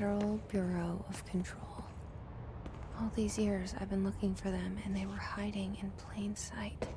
Federal Bureau of Control. All these years I've been looking for them, and they were hiding in plain sight.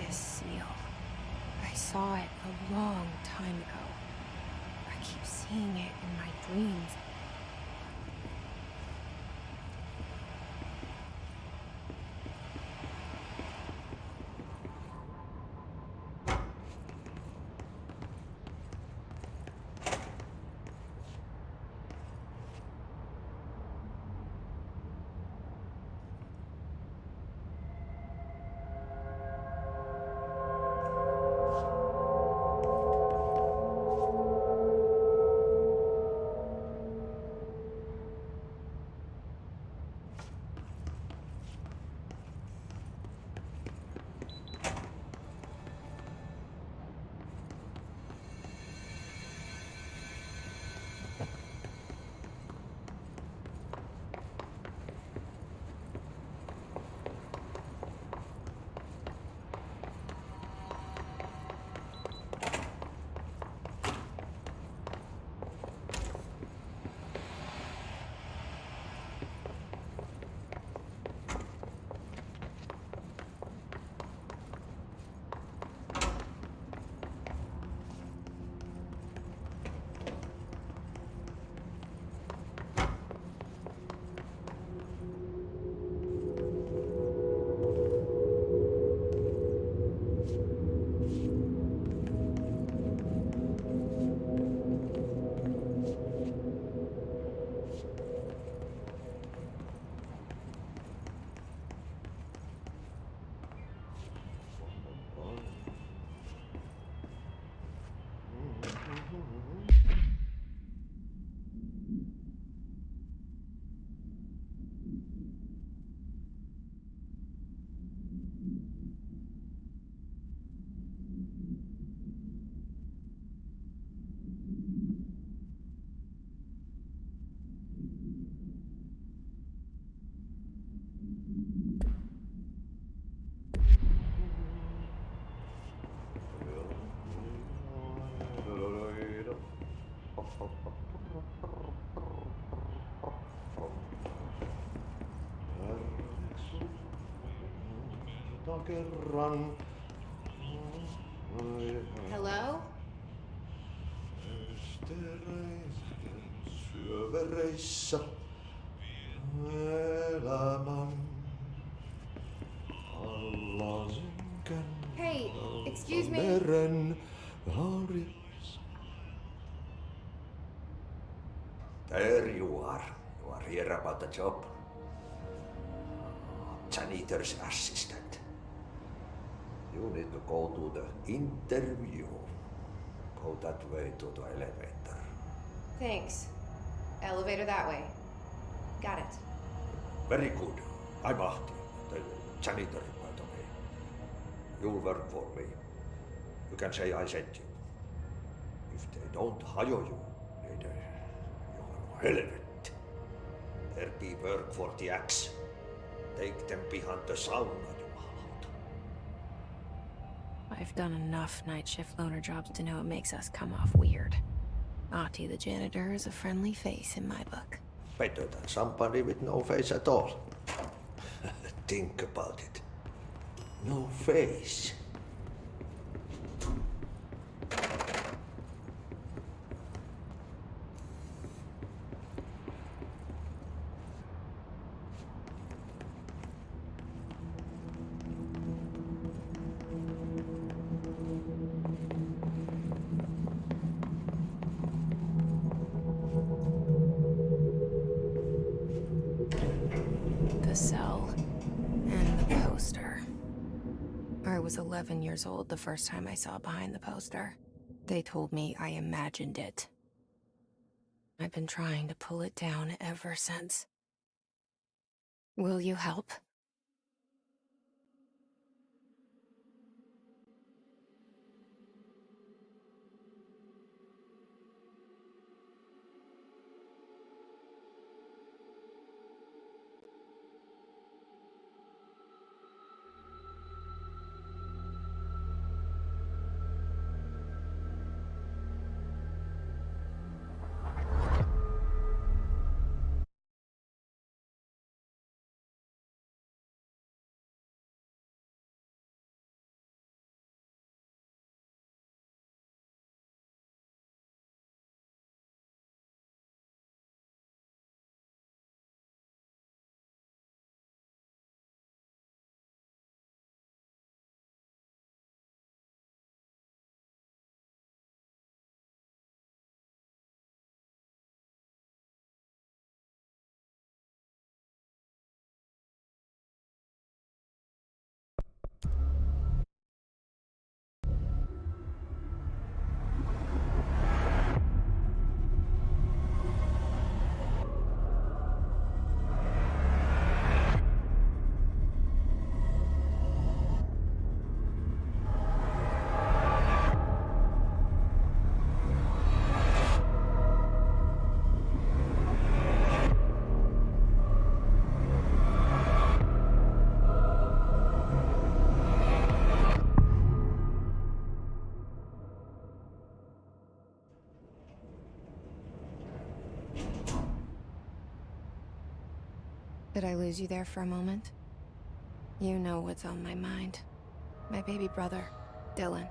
This seal. I saw it a long time ago. I keep seeing it in my dreams. kerran. Hello? Syövereissä elämän alla synkän Hey, excuse me? meren harjassa. There you are. You are here about the job. Janitor's assistant. You need to go to the interview. Go that way to the elevator. Thanks. Elevator that way. Got it. Very good. I'm Ahti, the janitor, by the way. You'll work for me. You can say I sent you. If they don't hire you, niin Johan helvet. There be work for the axe. Take them behind the sauna, jumalauta. I've done enough night shift loner jobs to know it makes us come off weird. Ahti the janitor is a friendly face in my book. Better than somebody with no face at all. Think about it. No face. The cell. And the poster. I was 11 years old the first time I saw behind the poster. They told me I imagined it. I've been trying to pull it down ever since. Will you help? Did I lose you there for a moment? You know what's on my mind. My baby brother, Dylan.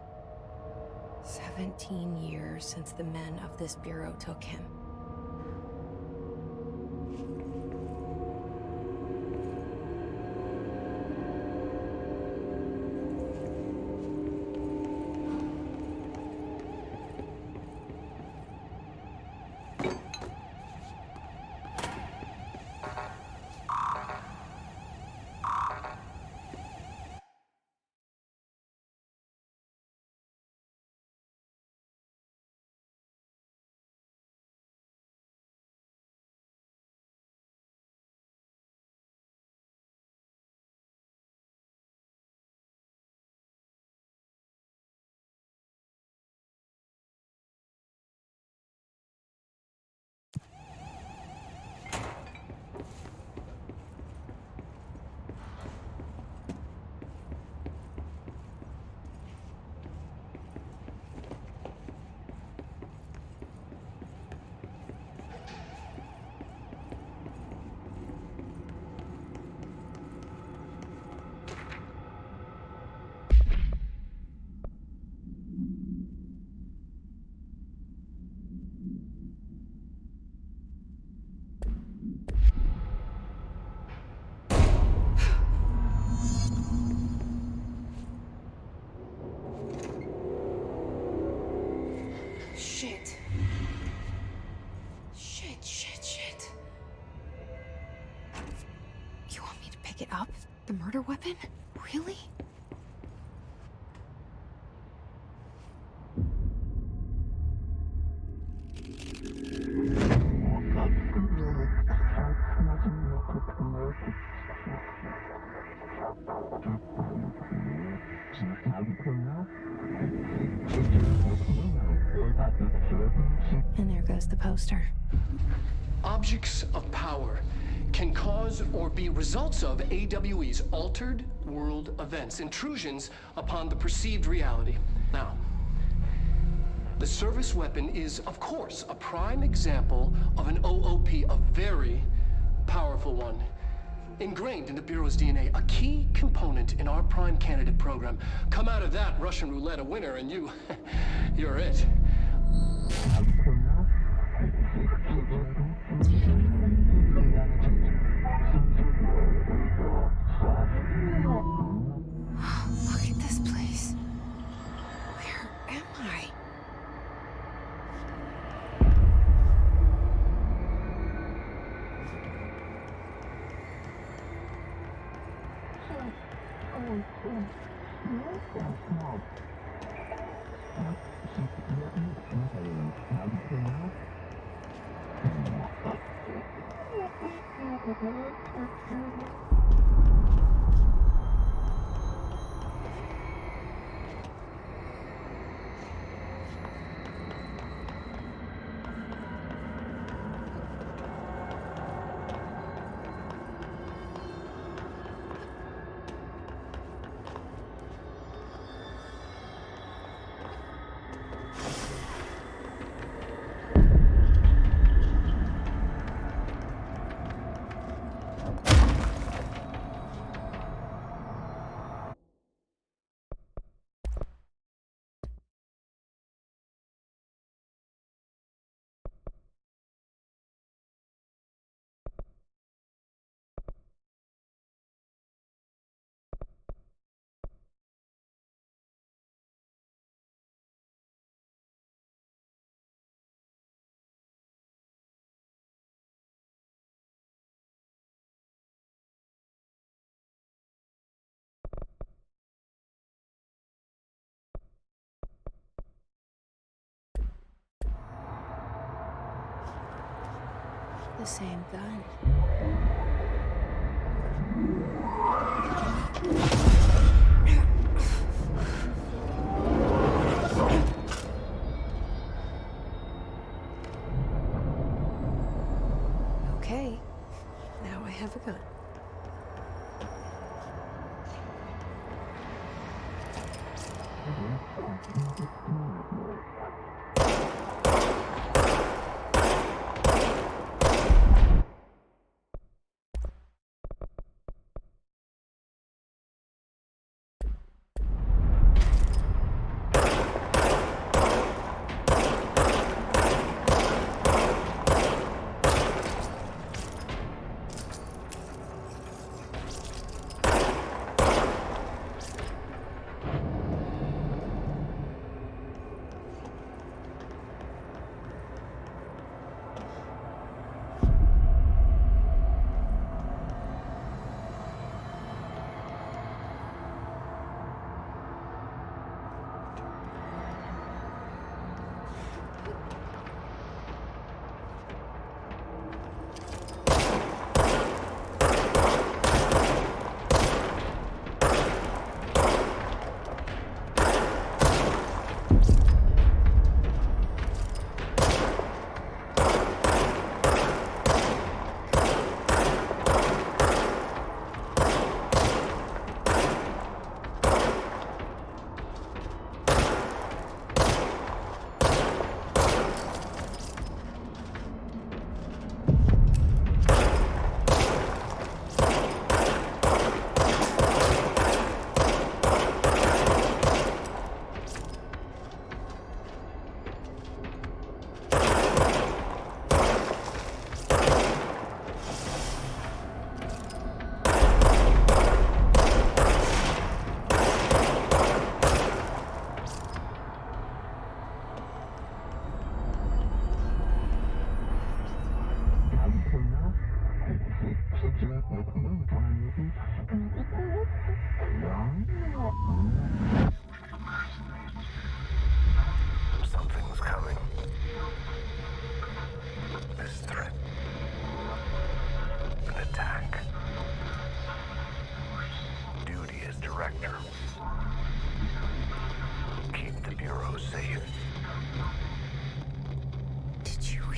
17 years since the men of this bureau took him. pick it up? The murder weapon? Really? And there goes the poster. Objects of power can cause or be results of AWE's altered world events, intrusions upon the perceived reality. Now, the service weapon is, of course, a prime example of an OOP, a very powerful one. Ingrained in the Bureau's DNA, a key component in our prime candidate program. Come out of that Russian roulette a winner and you're it. Look at this place. Where am I? The same gun. Okay, now I have a gun.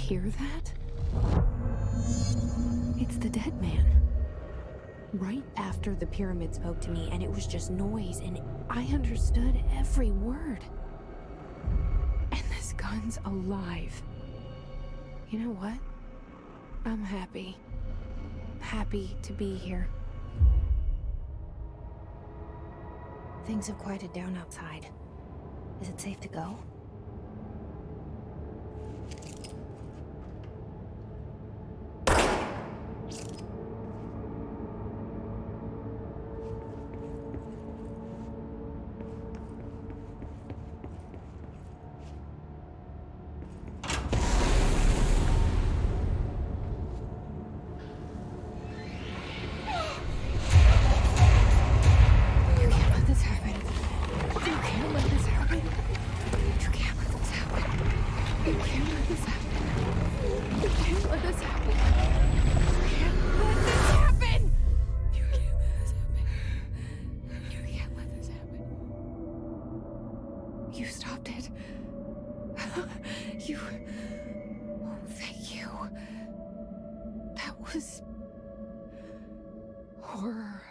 hear that? It's the dead man. Right after the pyramid spoke to me, and it was just noise, and I understood every word. And this gun's alive. You know what? I'm happy. Happy to be here. Things have quieted down outside. Is it safe to go? You stopped it. You... Oh, thank you. That was... horror.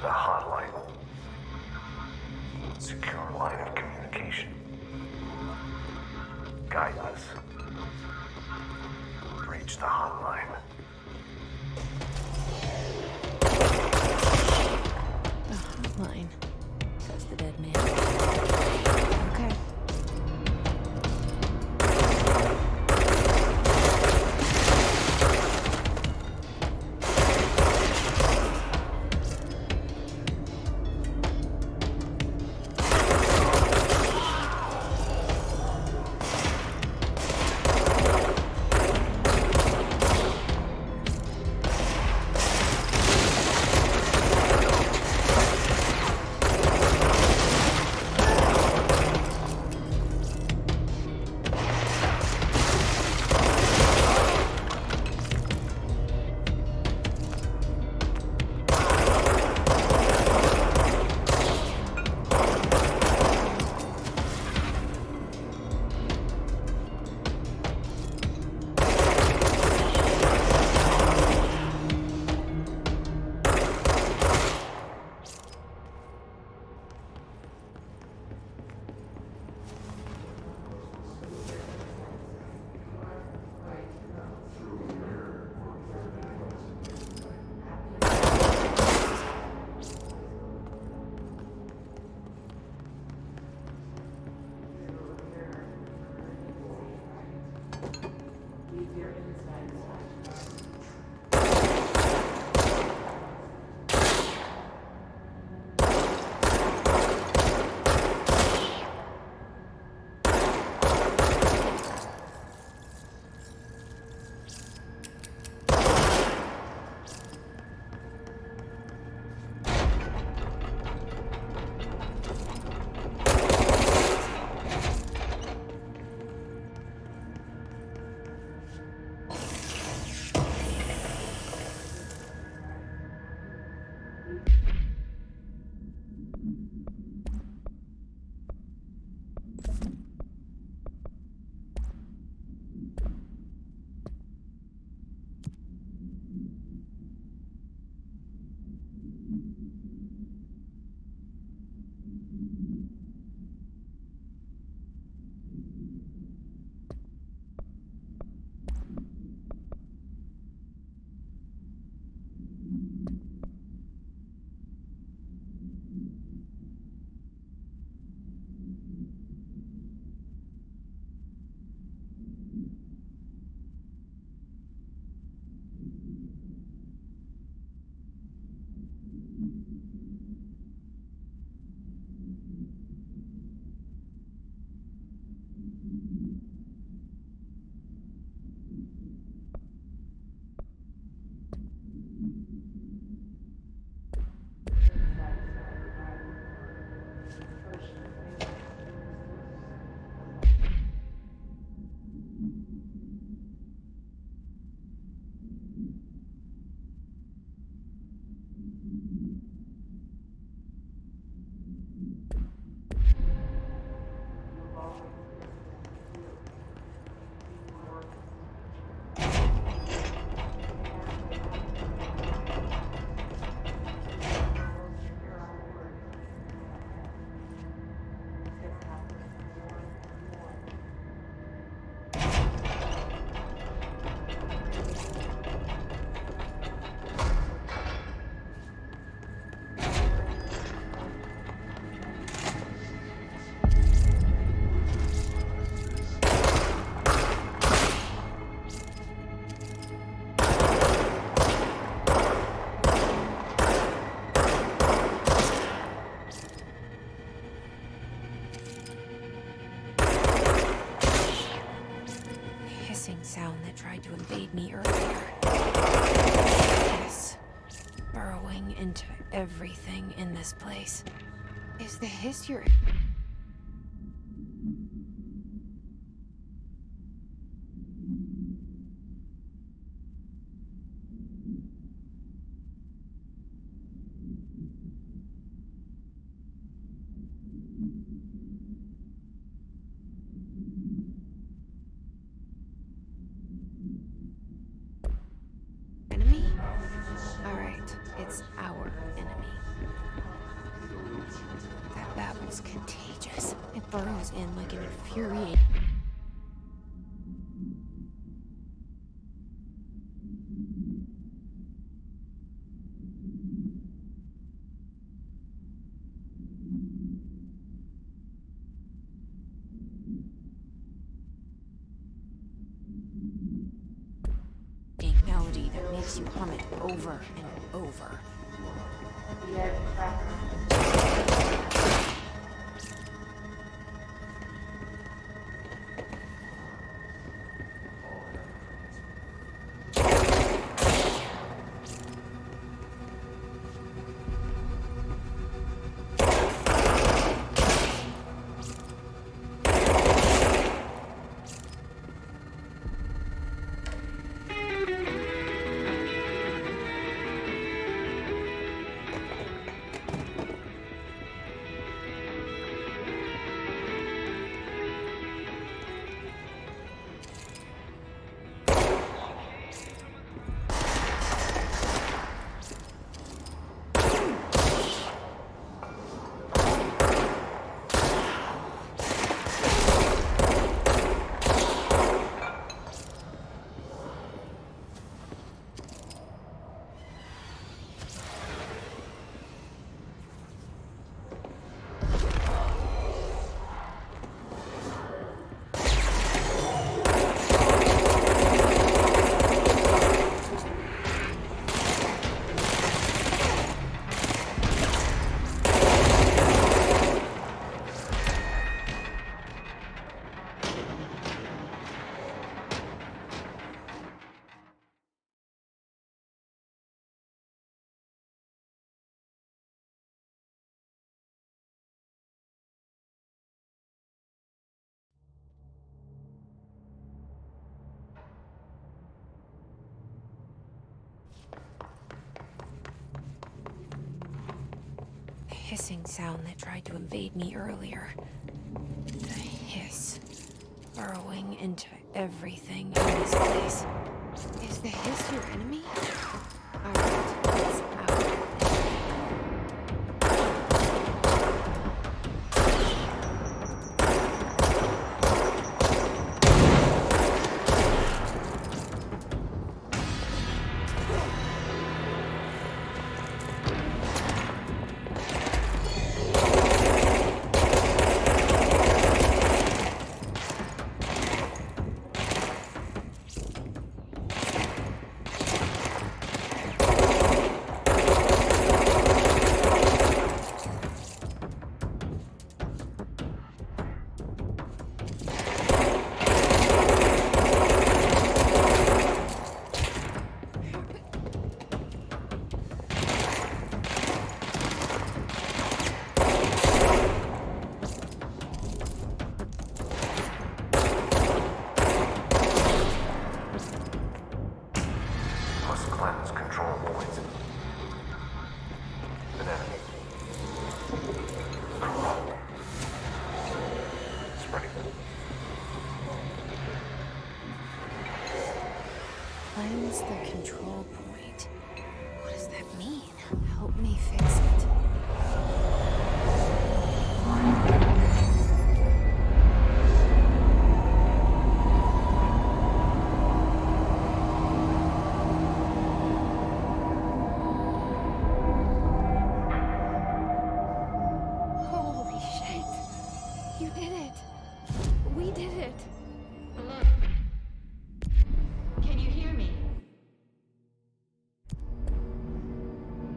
The hotline. Secure line of communication. Guide us. Reach the hotline. The hotline, says the dead man. Okay. hissing sound that tried to invade me earlier. Hiss. Burrowing into everything in this place. Is the hiss your... enemy? Alright, it's our enemy. That babble's contagious. It burrows in like an infuriating... melody that makes you hum it over and over. Hissing sound that tried to invade me earlier. The hiss. Burrowing into everything in this place. Is the hiss your enemy? Alright, it's our enemy. Must cleanse control points. An enemy. Spreading. Cleanse the control point. What does that mean? Help me fix it. Holy shit. You did it. We did it. Hello? Can you hear me?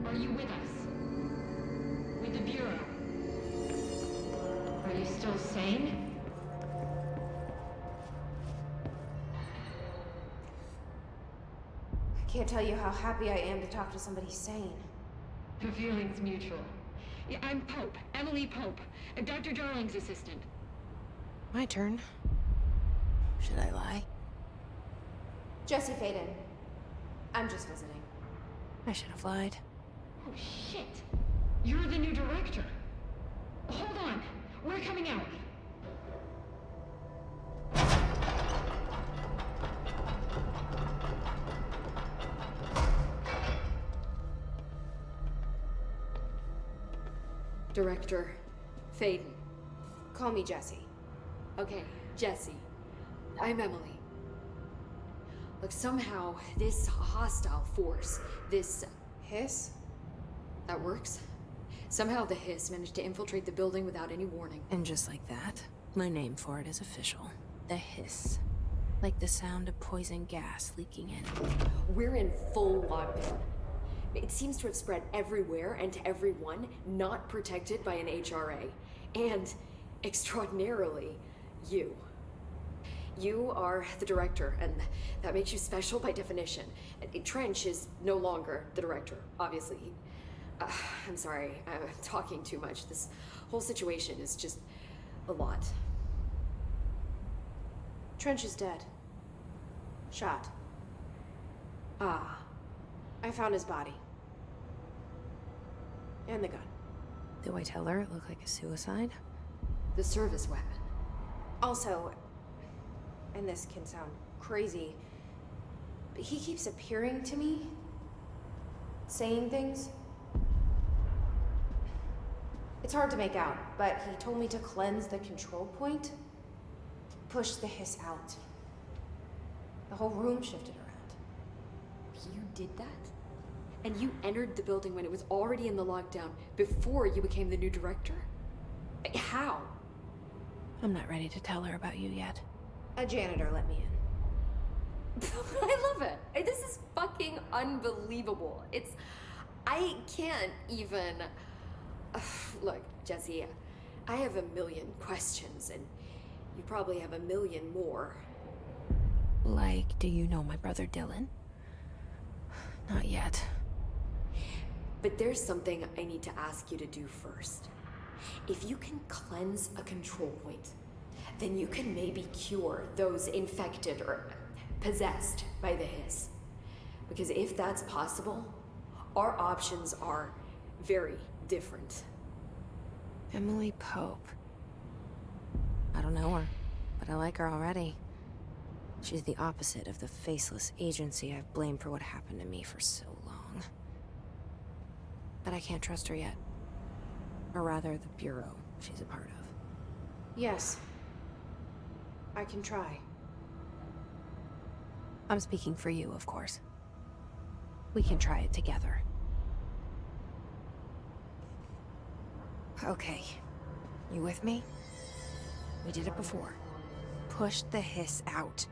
Are you with us? With the Bureau? Are you still sane? can't tell you how happy I am to talk to somebody sane. The feeling's mutual. Yeah, I'm Pope, Emily Pope, Dr. Darling's assistant. My turn. Should I lie? Jesse Faden. I'm just visiting. I should have lied. Oh, shit. You're the new director. Hold on. We're coming out. Director Faden. Call me Jesse. Okay, Jesse. I'm Emily. Look, somehow this hostile force, this... Hiss? that works? Somehow the hiss managed to infiltrate the building without any warning. And just like that, my name for it is official. The hiss. Like the sound of poison gas leaking in. We're in full lockdown. It seems to have spread everywhere and to everyone not protected by an HRA. And, extraordinarily, you. You are the director, and that makes you special by definition. Trench is no longer the director, obviously. I'm sorry, I'm talking too much. This whole situation is just a lot. Trench is dead. Shot. Ah, I found his body. And the gun. Do I tell her it looked like a suicide? the service weapon. Also, and this can sound crazy, but he keeps appearing to me, saying things. It's hard to make out, but he told me to cleanse the control point, push the hiss out. The whole room shifted around. You did that? And you entered the building when it was already in the lockdown, before you became the new director? How? I'm not ready to tell her about you yet. A janitor let me in. I love it. This is fucking unbelievable. I can't even... Look, Jesse, I have a million questions, and you probably have a million more. Like, do you know my brother Dylan? Not yet. But there's something I need to ask you to do first. If you can cleanse a control point, then you can maybe cure those infected or possessed by the hiss. Because if that's possible, our options are very different. Emily Pope. I don't know her, but I like her already. She's the opposite of the faceless agency I've blamed for what happened to me for so long. But I can't trust her yet. Or rather, the Bureau she's a part of. Yes. I can try. I'm speaking for you, of course. We can try it together. Okay. You with me? We did it before. Push the hiss out.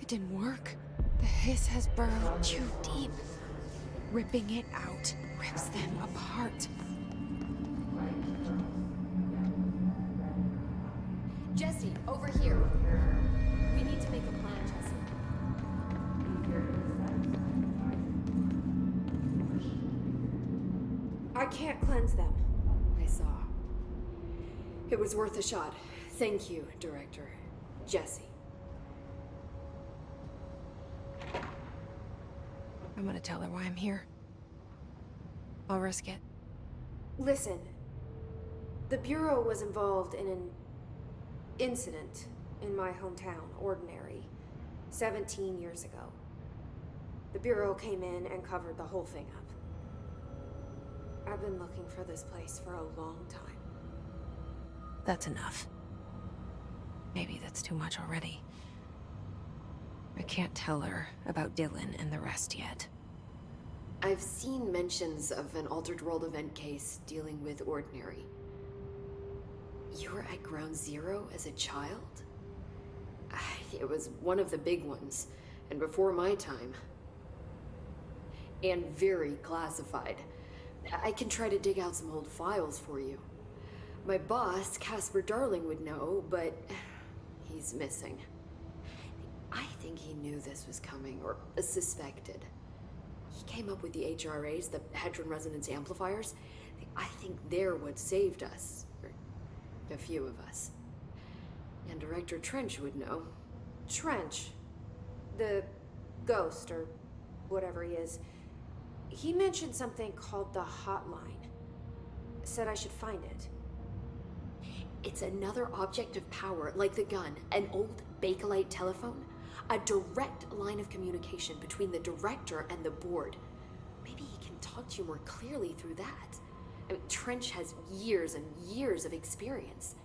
It didn't work. The hiss has burned too deep. Ripping it out rips them apart. Jesse, over here. We need to make a plan, Jesse. I can't cleanse them. I saw. It was worth a shot. Thank you, Director. Jesse. I'm gonna tell her why I'm here. I'll risk it. Listen. The Bureau was involved in an incident in my hometown, Ordinary, 17 years ago. The Bureau came in and covered the whole thing up. I've been looking for this place for a long time. That's enough. Maybe that's too much already. I can't tell her about Dylan and the rest yet. I've seen mentions of an Altered World event case dealing with Ordinary. You were at Ground Zero as a child? It was one of the big ones, and before my time. And very classified. I can try to dig out some old files for you. My boss, Casper Darling, would know, but he's missing. I think he knew this was coming, or suspected. He came up with the HRAs, the Hedron Resonance Amplifiers. I think they're what saved us. Or a few of us. And Director Trench would know. Trench? The ghost, or whatever he is. He mentioned something called the Hotline. Said I should find it. It's another object of power, like the gun, an old Bakelite telephone. A direct line of communication between the director and the board. Maybe he can talk to you more clearly through that. I mean, Trench has years and years of experience.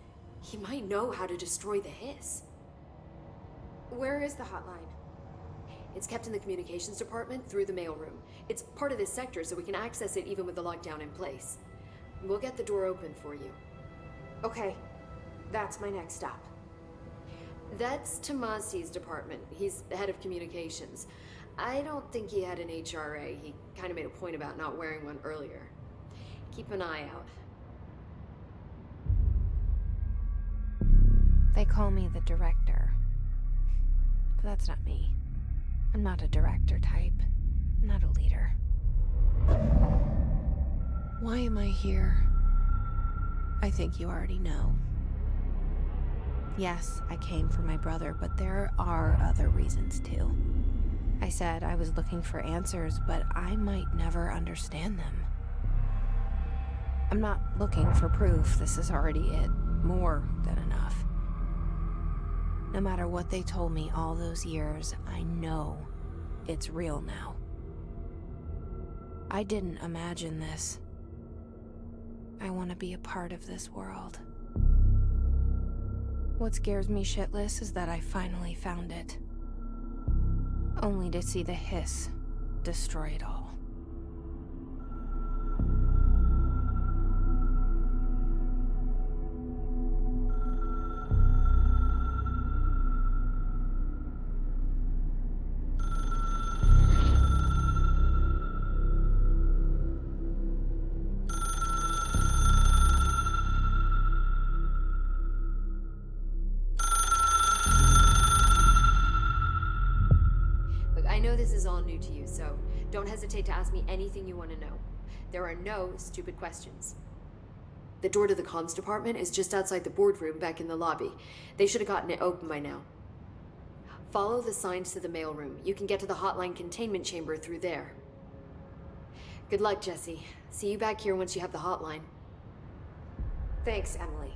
He might know how to destroy the hiss. Where is the hotline? It's kept in the communications department through the mailroom. It's part of this sector, so we can access it even with the lockdown in place. We'll get the door open for you. Okay, that's my next stop. That's Tomasi's department. He's the head of communications. I don't think he had an HRA. He kind of made a point about not wearing one earlier. Keep an eye out. They call me the director. But that's not me. I'm not a director type. I'm not a leader. Why am I here? I think you already know. Yes, I came for my brother, but there are other reasons too. I said I was looking for answers, but I might never understand them. I'm not looking for proof. This is already it. More than enough. No matter what they told me all those years, I know it's real now. I didn't imagine this. I want to be a part of this world. What scares me shitless is that I finally found it. Only to see the hiss destroy it all. I know this is all new to you, so don't hesitate to ask me anything you want to know. There are no stupid questions. The door to the comms department is just outside the boardroom back in the lobby. They should have gotten it open by now. Follow the signs to the mailroom. You can get to the hotline containment chamber through there. Good luck, Jesse. See you back here once you have the hotline. Thanks, Emily.